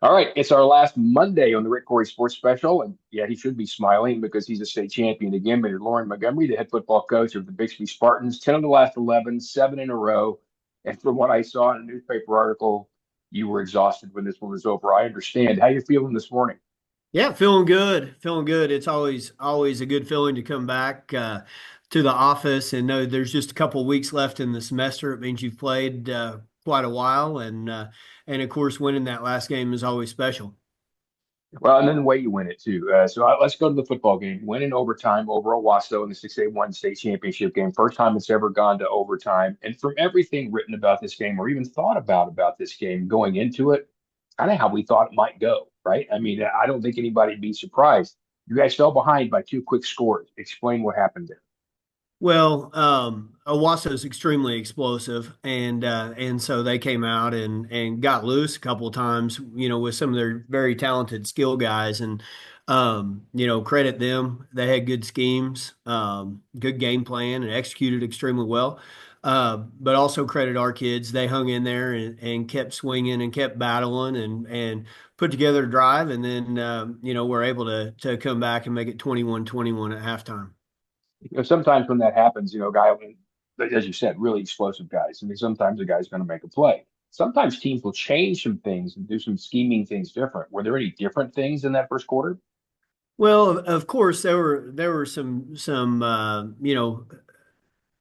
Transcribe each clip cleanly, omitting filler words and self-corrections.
All right, it's our last Monday on the Rick Corey Sports Special, and yeah, he should be smiling because he's a state champion again. But Loren Montgomery, the head football coach of the Bixby Spartans, 10 of the last 11, 7 in a row. And from what I saw in a newspaper article, you were exhausted when this one was over. I understand. How you feeling this morning? Yeah, feeling good. Feeling good. It's always a good feeling to come back to the office and know there's just a couple weeks left in the semester. It means you've played quite a while, and of course, winning that last game is always special. Well, and then the way you win it too. Let's go to the football game. Win in overtime over Owasso in the 6A1 state championship game. First time it's ever gone to overtime. And from everything written about this game or even thought about this game going into it, kind of how we thought it might go, right? I mean, I don't think anybody'd be surprised. You guys fell behind by two quick scores. Explain what happened there. Well, Owasso is extremely explosive, and so they came out and got loose a couple of times, with some of their very talented skill guys, and credit them. They had good schemes, good game plan, and executed extremely well. But also credit our kids. They hung in there and kept swinging and kept battling and put together a drive, and then we're able to come back and make it 21-21 at halftime. Sometimes when that happens, as you said, really explosive guys. I mean, sometimes a guy's going to make a play. Sometimes teams will change some things and do some scheming things different. Were there any different things in that first quarter? Well, of course, there were some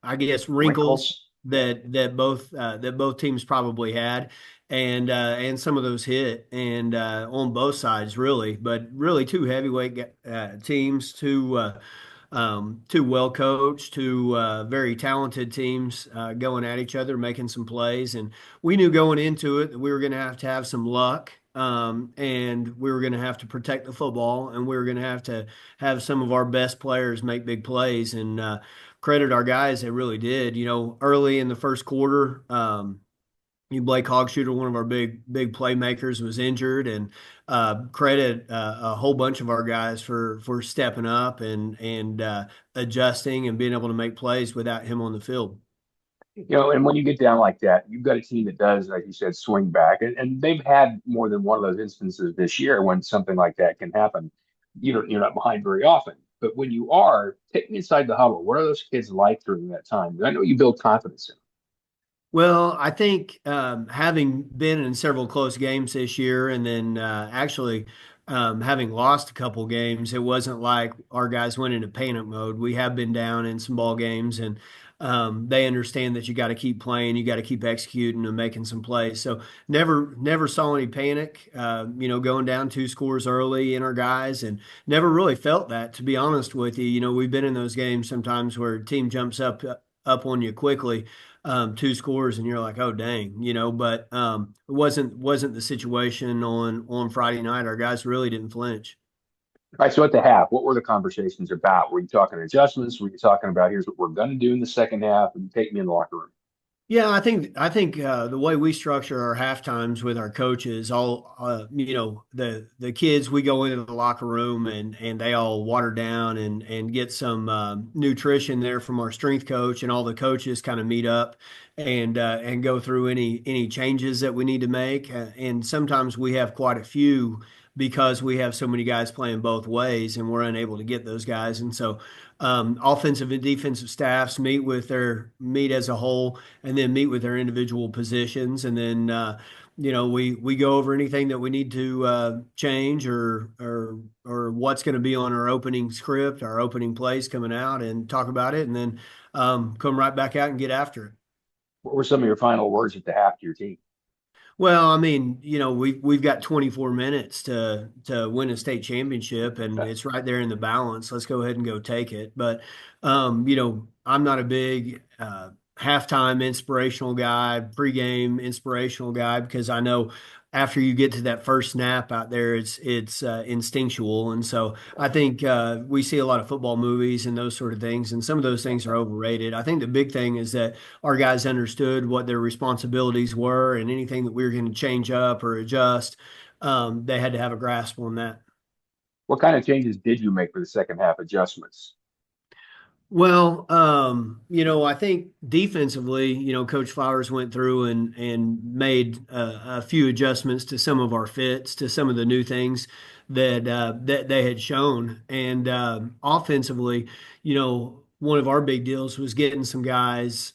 I guess wrinkles Wrinkles? Yeah. that both teams probably had, and some of those hit and on both sides really, but really two heavyweight teams, two well coached, two very talented teams going at each other, making some plays, and we knew going into it that we were going to have some luck. And we were going to have to protect the football, and we were going to have some of our best players make big plays. And credit our guys, they really did. Early in the first quarter, Blake Hogshooter, one of our big playmakers, was injured, and credit a whole bunch of our guys for stepping up and adjusting and being able to make plays without him on the field. And when you get down like that, you've got a team that does, like you said, swing back. And they've had more than one of those instances this year when something like that can happen. You're not behind very often. But when you are, take me inside the huddle. What are those kids like during that time? I know you build confidence in them. Well, I think having been in several close games this year, and then actually having lost a couple games, it wasn't like our guys went into panic mode. We have been down in some ball games, and they understand that you got to keep playing, you got to keep executing and making some plays. So never saw any panic. Going down two scores early in our guys, and never really felt that. To be honest with you, we've been in those games sometimes where a team jumps up on you quickly, two scores, and you're like, oh dang, but it wasn't the situation on Friday night. Our guys really didn't flinch. All right. So at the half, what were the conversations about? Were you talking adjustments? Were you talking about here's what we're going to do in the second half and take me in the locker room? Yeah, I think the way we structure our half times with our coaches, all the kids, we go into the locker room and they all water down and get some nutrition there from our strength coach, and all the coaches kind of meet up and go through any changes that we need to make. And sometimes we have quite a few because we have so many guys playing both ways, and we're unable to get those guys. And so offensive and defensive staffs meet as a whole, and then meet with their individual positions, and then we go over anything that we need to change, or what's going to be on our opening script, our opening plays coming out, and talk about it, and then come right back out and get after it. What were some of your final words at the half to your team? Well, I mean, we've got 24 minutes to win a state championship, and it's right there in the balance. Let's go ahead and go take it. But I'm not a big halftime inspirational guy, pregame inspirational guy, because I know after you get to that first snap out there, it's instinctual. And so I think we see a lot of football movies and those sort of things, and some of those things are overrated. I think the big thing is that our guys understood what their responsibilities were, and anything that we were going to change up or adjust, they had to have a grasp on that. What kind of changes did you make for the second half adjustments? I think defensively, Coach Flowers went through and made a few adjustments to some of our fits, to some of the new things that they had shown, and offensively, one of our big deals was getting some guys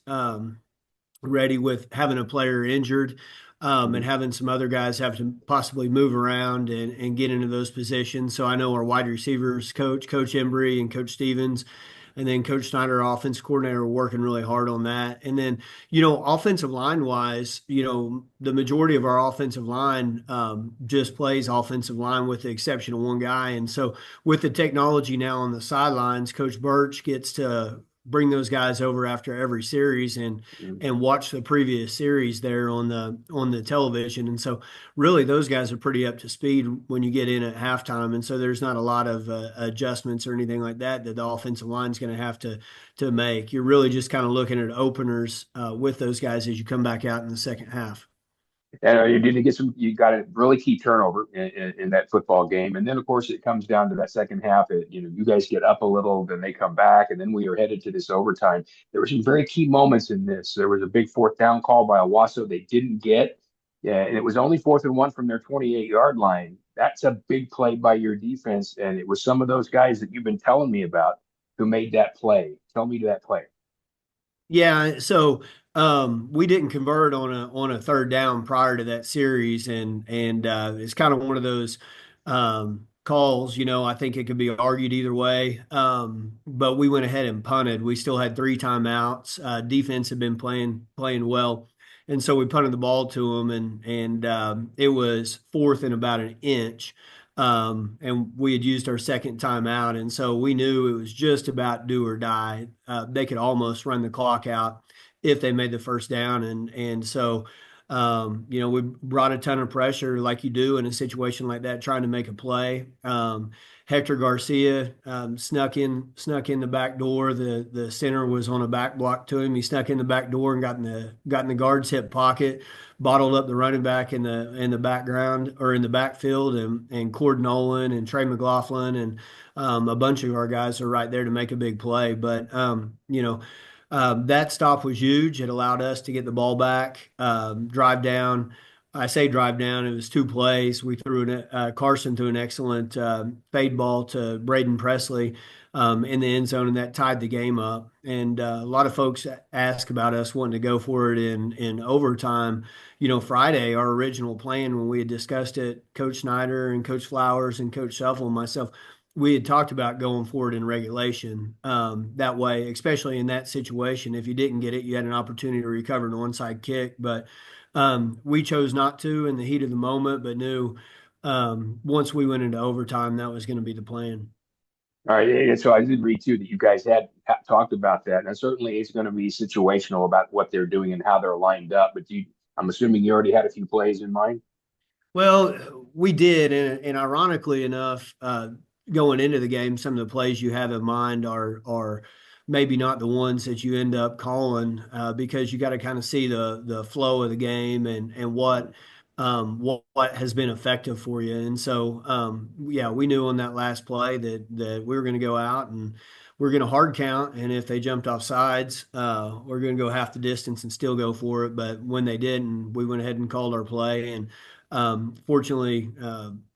ready with having a player injured. And Mhm. having some other guys have to possibly move around and get into those positions. So I know our wide receivers coach, Coach Embry and Coach Stevens, and then Coach Snyder, our offense coordinator, are working really hard on that. And then, offensive line wise, the majority of our offensive line just plays offensive line with the exception of one guy. And so with the technology now on the sidelines, Coach Birch gets to bring those guys over after every series and watch the previous series there on the television. And so really those guys are pretty up to speed when you get in at halftime. And so there's not a lot of adjustments or anything like that that the offensive line is going to have to make. You're really just kind of looking at openers with those guys as you come back out in the second half. And you did get some. You got a really key turnover in that football game, and then of course it comes down to that second half. You guys get up a little, then they come back, and then we are headed to this overtime. There were some very key moments in this. There was a big fourth down call by Owasso they didn't get, yeah, and it was only 4th and 1 from their 28-yard line. That's a big play by your defense, and it was some of those guys that you've been telling me about who made that play. Tell me that play. Yeah, so we didn't convert on a third down prior to that series, and it's kind of one of those calls. I think it could be argued either way, but we went ahead and punted. We still had three timeouts. Defense had been playing well, and so we punted the ball to them, and it was fourth and about an inch. And we had used our second timeout, and so we knew it was just about do or die. They could almost run the clock out if they made the first down, and so we brought a ton of pressure like you do in a situation like that, trying to make a play. Hector Garcia snuck in the back door. The center was on a back block to him. He snuck in the back door and got in the guard's hip pocket, bottled up the running back in the background or in the backfield, and Cord Nolan and Trey McLaughlin and a bunch of our guys are right there to make a big play. But that stop was huge. It allowed us to get the ball back, drive down. I say drive down. It was two plays. We threw Carson threw an excellent fade ball to Braden Presley in the end zone, and that tied the game up. And a lot of folks ask about us wanting to go for it in overtime. Friday, our original plan when we had discussed it, Coach Snyder and Coach Flowers and Coach Shuffle and myself, we had talked about going forward in regulation. That way, especially in that situation, if you didn't get it, you had an opportunity to recover an onside kick. But we chose not to in the heat of the moment, but knew once we went into overtime, that was going to be the plan. All right, and so I did read too that you guys had talked about that, and certainly it's going to be situational about what they're doing and how they're lined up. But I'm assuming you already had a few plays in mind. Well, we did, and ironically enough, going into the game, some of the plays you have in mind are maybe not the ones that you end up calling because you got to kind of see the flow of the game and what has been effective for you. And so, yeah, we knew on that last play that we were going to go out and we're going to hard count, and if they jumped off sides, we're going to go half the distance and still go for it. But when they didn't, we went ahead and called our play and. Fortunately,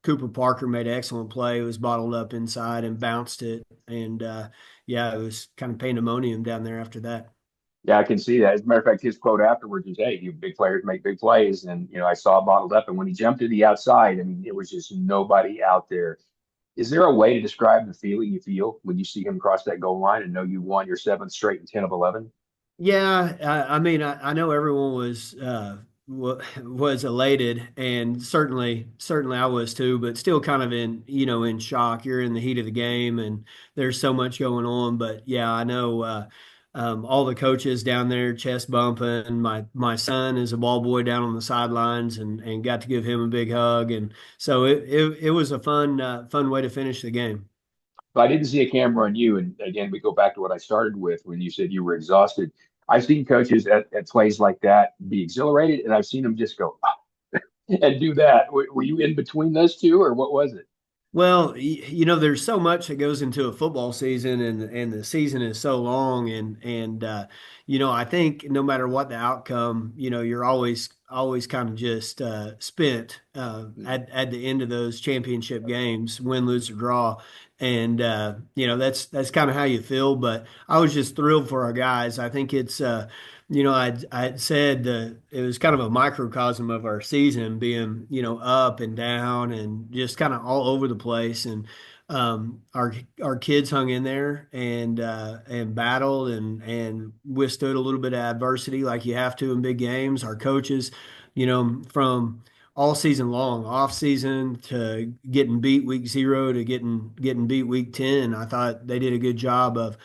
Cooper Parker made an excellent play. It was bottled up inside and bounced it. And yeah, it was kind of pandemonium down there after that. Yeah, I can see that. As a matter of fact, his quote afterwards was, "Hey, you big players make big plays," and I saw it bottled up. And when he jumped to the outside, I mean, it was just nobody out there. Is there a way to describe the feeling you feel when you see him cross that goal line and know you won your seventh straight and 10 of 11? Yeah, I mean, I know everyone was elated, and certainly I was too, but still kind of in shock. You're in the heat of the game, and there's so much going on. But yeah, I know all the coaches down there chest bumping. My son is a ball boy down on the sidelines, and got to give him a big hug, and so it was a fun way to finish the game. But I didn't see a camera on you. And again, we go back to what I started with when you said you were exhausted. I've seen coaches at plays like that be exhilarated, and I've seen them just go and do that. Were you in between those two, or what was it? Well, there's so much that goes into a football season, and the season is so long, and I think no matter what the outcome, you're always kind of just spent at the end of those championship games, win, lose, or draw, and that's kind of how you feel. But I was just thrilled for our guys. I think it's I'd said that it was kind of a microcosm of our season being, up and down and just kind of all over the place. And our kids hung in there and battled and withstood a little bit of adversity like you have to in big games. Our coaches, from all season long, off season to getting beat week 0 to getting beat week 10, I thought they did a good job of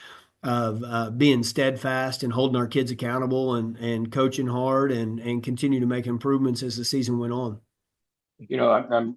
being steadfast and holding our kids accountable and coaching hard and continue to make improvements as the season went on. I'm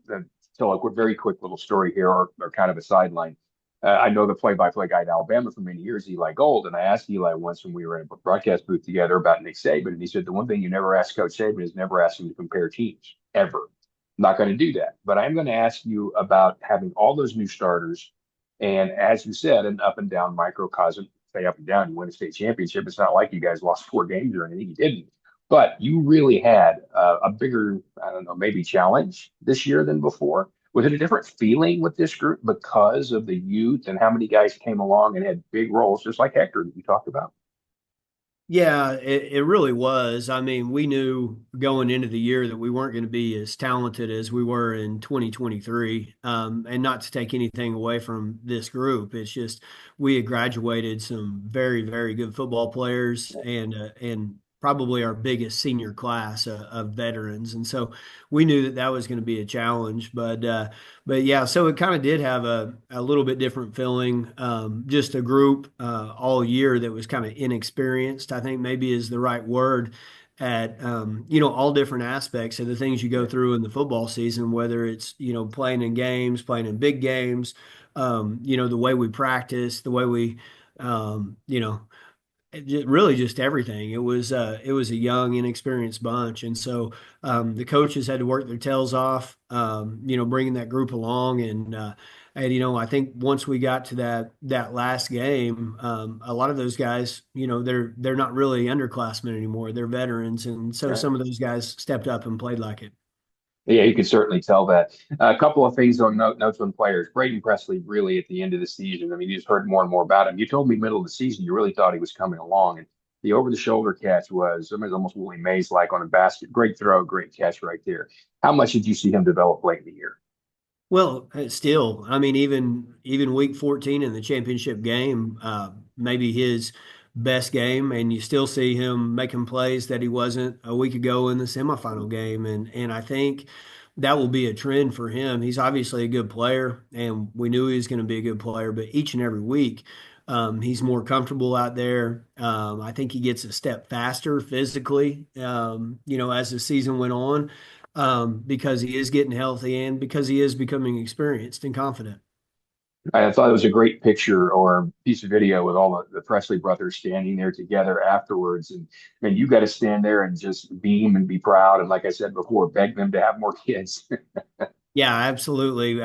tell a very quick little story here, or kind of a sideline. I know the play-by-play guy at Alabama for many years, Eli Gold, and I asked Eli once when we were in a broadcast booth together about Nick Saban, and he said the one thing you never ask Coach Saban is never ask him to compare teams ever. I'm not going to do that, but I'm going to ask you about having all those new starters, and as you said, an up and down microcosm. Say up and down, you win a state championship. It's not like you guys lost 4 games or anything. You didn't. But you really had a bigger, I don't know, maybe challenge this year than before. Was it a different feeling with this group because of the youth and how many guys came along and had big roles, just like Hector that you talked about? Yeah, it really was. I mean, we knew going into the year that we weren't going to be as talented as we were in 2023. And not to take anything away from this group, it's just we had graduated some very, very good football players and probably our biggest senior class of veterans. And so we knew that that was going to be a challenge. But yeah, so it kind of did have a little bit different feeling. Just a group all year that was kind of inexperienced, I think maybe is the right word at all different aspects of the things you go through in the football season, whether it's playing in games, playing in big games, the way we practice, the way we you know really just everything. It was a young, inexperienced bunch, and so the coaches had to work their tails off, bringing that group along, and I think once we got to that last game, a lot of those guys, they're not really underclassmen anymore; they're veterans, and so Right. some of those guys stepped up and played like it. Yeah, you can certainly tell that. A couple of things on notes on players. Braden Presley, really at the end of the season. I mean, you just heard more and more about him. You told me middle of the season you really thought he was coming along, and the over-the-shoulder catch was, I mean, it was almost Willie Mays like on a basket. Great throw, great catch right there. How much did you see him develop late in the year? Well, still, I mean, even week 14 in the championship game, maybe his best game, and you still see him making plays that he wasn't a week ago in the semifinal game, and I think that will be a trend for him. He's obviously a good player, and we knew he was going to be a good player, but each and every week, he's more comfortable out there. I think he gets a step faster physically, as the season went on because he is getting healthy and because he is becoming experienced and confident. I thought it was a great picture or piece of video with all the Presley brothers standing there together afterwards. And you got to stand there and just beam and be proud. And like I said before, beg them to have more kids. Yeah, absolutely.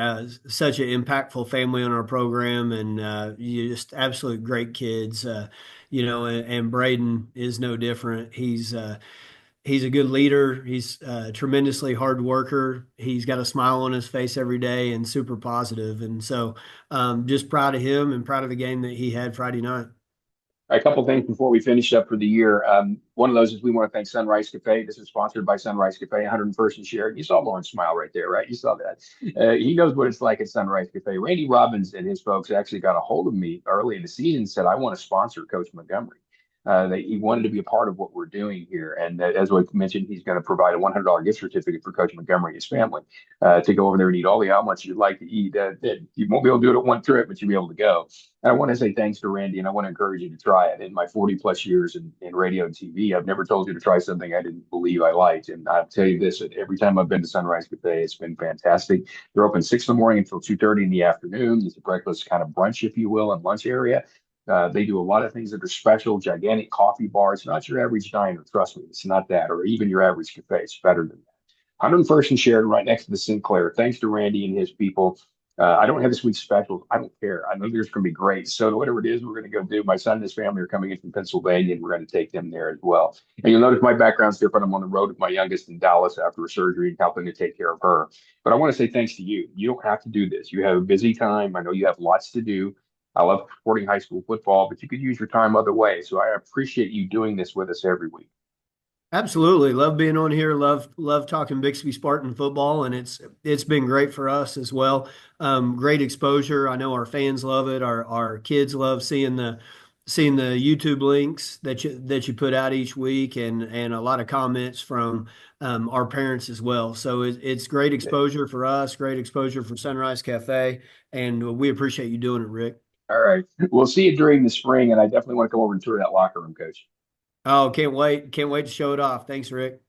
Such an impactful family on our program, and you just absolute great kids. And Braden is no different. He's a good leader. He's a tremendously hard worker. He's got a smile on his face every day and super positive. And so, just proud of him and proud of the game that he had Friday night. A couple things before we finish up for the year. One of those is we want to thank Sunrise Cafe. This is sponsored by Sunrise Cafe, 101st and Sheridan. You saw Lauren's smile right there, right? You saw that. He knows what it's like at Sunrise Cafe. Randy Robbins and his folks actually got a hold of me early in the season and said, I want to sponsor Coach Montgomery. He wanted to be a part of what we're doing here. And as we mentioned, he's going to provide a $100 gift certificate for Coach Montgomery and his family to go over there and eat all the omelets you'd like to eat. You won't be able to do it at one trip, but you'll be able to go. And I want to say thanks to Randy, and I want to encourage you to try it. In my 40 plus years in radio and TV, I've never told you to try something I didn't believe I liked. And I'll tell you this, every time I've been to Sunrise Cafe, it's been fantastic. They're open 6 in the morning until 2:30 in the afternoon. It's a breakfast kind of brunch, if you will, and lunch area. They do a lot of things that are special, gigantic coffee bars. Not your average diner, trust me, it's not that, or even your average cafe. It's better than that. 101st and Sheridan, right next to the Sinclair. Thanks to Randy and his people. I don't have this week's specials. I don't care. I know there's going to be great. So whatever it is, we're going to go do. My son and his family are coming in from Pennsylvania, and we're going to take them there as well. And you'll notice my background's different. I'm on the road with my youngest in Dallas after a surgery and helping to take care of her. But I want to say thanks to you. You don't have to do this. You have a busy time. I know you have lots to do. I love supporting high school football, but you could use your time other ways. So I appreciate you doing this with us every week. Absolutely. Love being on here. Love talking Bixby Spartan football, and it's been great for us as well. Great exposure. I know our fans love it. Our kids love seeing the YouTube links that you put out each week, and a lot of comments from our parents as well. So it's great exposure for us, great exposure for Sunrise Cafe, and we appreciate you doing it, Rick. All right. We'll see you during the spring, and I definitely want to come over and tour that locker room, Coach. Oh, can't wait. Can't wait to show it off. Thanks, Rick.